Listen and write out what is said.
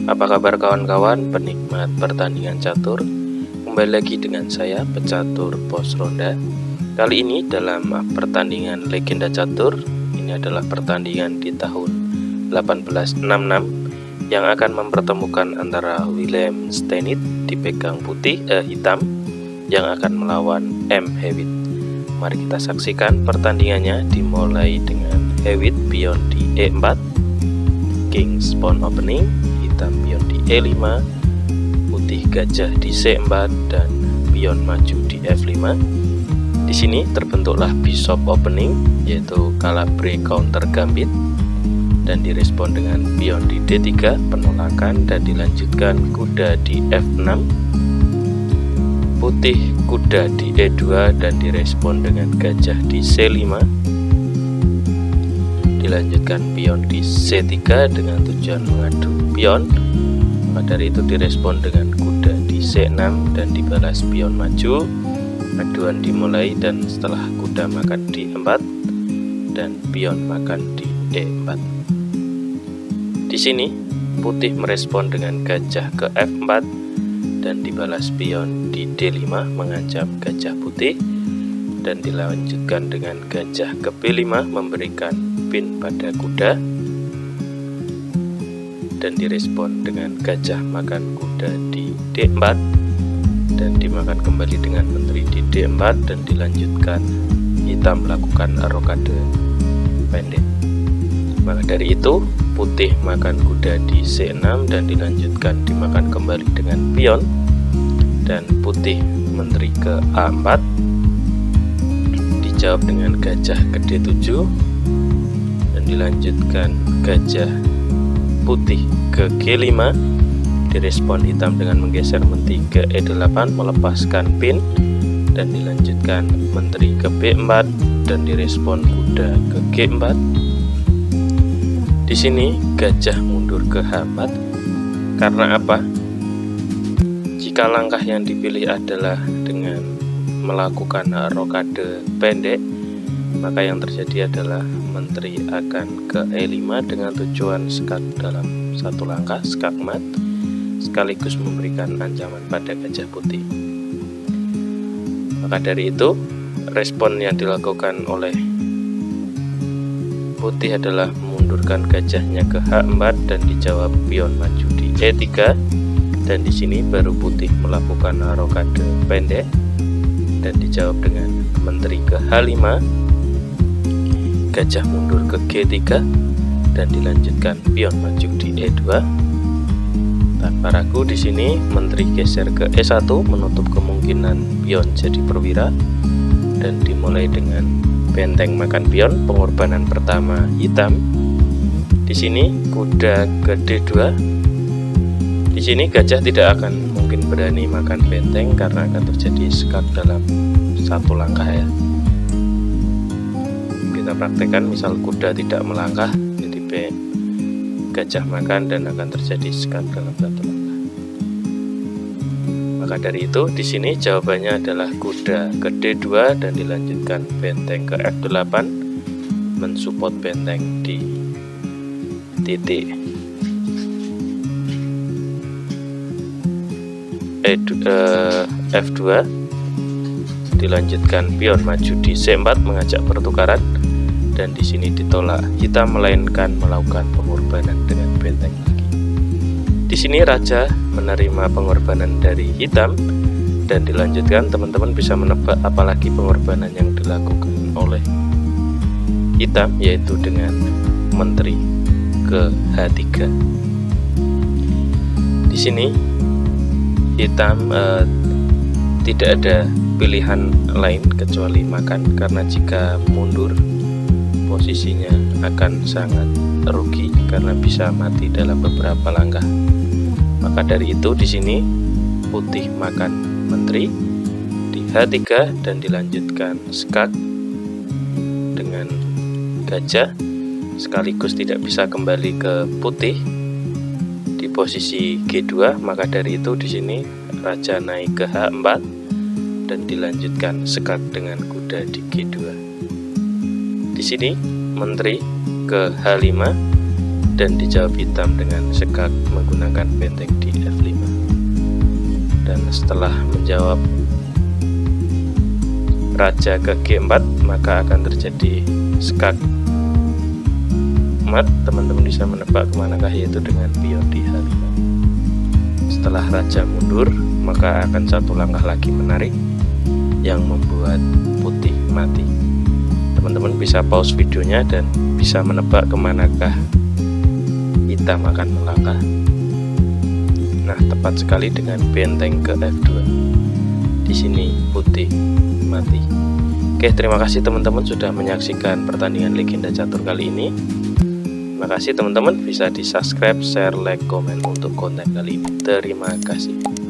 Apa kabar kawan-kawan penikmat pertandingan catur? Kembali lagi dengan saya, pecatur pos ronda. Kali ini dalam pertandingan legenda catur, ini adalah pertandingan di tahun 1866 yang akan mempertemukan antara Willem Steniit dipegang hitam yang akan melawan M. Hewitt. Mari kita saksikan pertandingannya, dimulai dengan Hewitt pion di E4, King's Pawn opening, hitam pion di E5, putih gajah di C4 dan pion maju di F5. Di sini terbentuklah bishop opening, yaitu Calabre counter gambit, dan direspon dengan pion di D3 penolakan, dan dilanjutkan kuda di F6, putih kuda di E2 dan direspon dengan gajah di C5, dilanjutkan pion di C3 dengan tujuan mengadu pion. Maka dari itu direspon dengan kuda di C6 dan dibalas pion maju. Aduan dimulai dan setelah kuda makan di E4 dan pion makan di E4. Di sini putih merespon dengan gajah ke F4 dan dibalas pion di D5 mengancam gajah putih, dan dilanjutkan dengan gajah ke B5 memberikan pin pada kuda, dan direspon dengan gajah makan kuda di D4 dan dimakan kembali dengan menteri di D4, dan dilanjutkan hitam melakukan rokade pendek. Maka dari itu putih makan kuda di C6 dan dilanjutkan dimakan kembali dengan pion, dan putih menteri ke A4, dijawab dengan gajah ke D7 dan dilanjutkan gajah putih ke G5, direspon hitam dengan menggeser menteri ke E8 melepaskan pin, dan dilanjutkan menteri ke B4 dan direspon kuda ke G4. Di sini gajah mundur ke H4. Karena apa? Jika langkah yang dipilih adalah dengan melakukan rokade pendek, maka yang terjadi adalah menteri akan ke E5 dengan tujuan skak dalam satu langkah, skakmat, sekaligus memberikan ancaman pada gajah putih. Maka dari itu respon yang dilakukan oleh putih adalah mundurkan gajahnya ke H4 dan dijawab pion maju di E3, dan di sini baru putih melakukan rokade pendek dan dijawab dengan menteri ke H5, gajah mundur ke G3 dan dilanjutkan pion maju di E2. Tanpa ragu di sini menteri geser ke E1 menutup kemungkinan pion jadi perwira, dan dimulai dengan benteng makan pion, pengorbanan pertama hitam. Di sini kuda ke D2. Di sini gajah tidak akan mungkin berani makan benteng karena akan terjadi skak dalam satu langkah ya. Kita praktekkan, misal kuda tidak melangkah, jadi B gajah makan dan akan terjadi skak dalam satu langkah. Maka dari itu di sini jawabannya adalah kuda ke D2 dan dilanjutkan benteng ke F8 mensupport benteng di titik F2, dilanjutkan pion maju di C4 mengajak pertukaran, dan di sini ditolak hitam melainkan melakukan pengorbanan dengan benteng lagi. Di sini raja menerima pengorbanan dari hitam, dan dilanjutkan teman-teman bisa menebak apalagi pengorbanan yang dilakukan oleh hitam, yaitu dengan menteri ke H3. Di sini hitam tidak ada pilihan lain kecuali makan, karena jika mundur posisinya akan sangat rugi karena bisa mati dalam beberapa langkah. Maka dari itu di sini putih makan menteri di H3 dan dilanjutkan skak dengan gajah, sekaligus tidak bisa kembali ke putih di posisi G2. Maka dari itu di sini raja naik ke H4 dan dilanjutkan skak dengan kuda di G2. Di sini menteri ke H5 dan dijawab hitam dengan sekak menggunakan benteng di F5. Dan setelah menjawab raja ke G4, maka akan terjadi sekak mat. Teman-teman bisa menebak kemanakah, yaitu dengan pion di H5. Setelah raja mundur, maka akan satu langkah lagi menarik yang membuat putih mati. Teman-teman bisa pause videonya dan bisa menebak kemanakah hitam akan melangkah. Nah, tepat sekali dengan benteng ke F2. Di sini putih mati. Oke, terima kasih teman-teman sudah menyaksikan pertandingan legenda catur kali ini. Terima kasih teman-teman, bisa di subscribe, share, like, komen untuk konten kali ini. Terima kasih.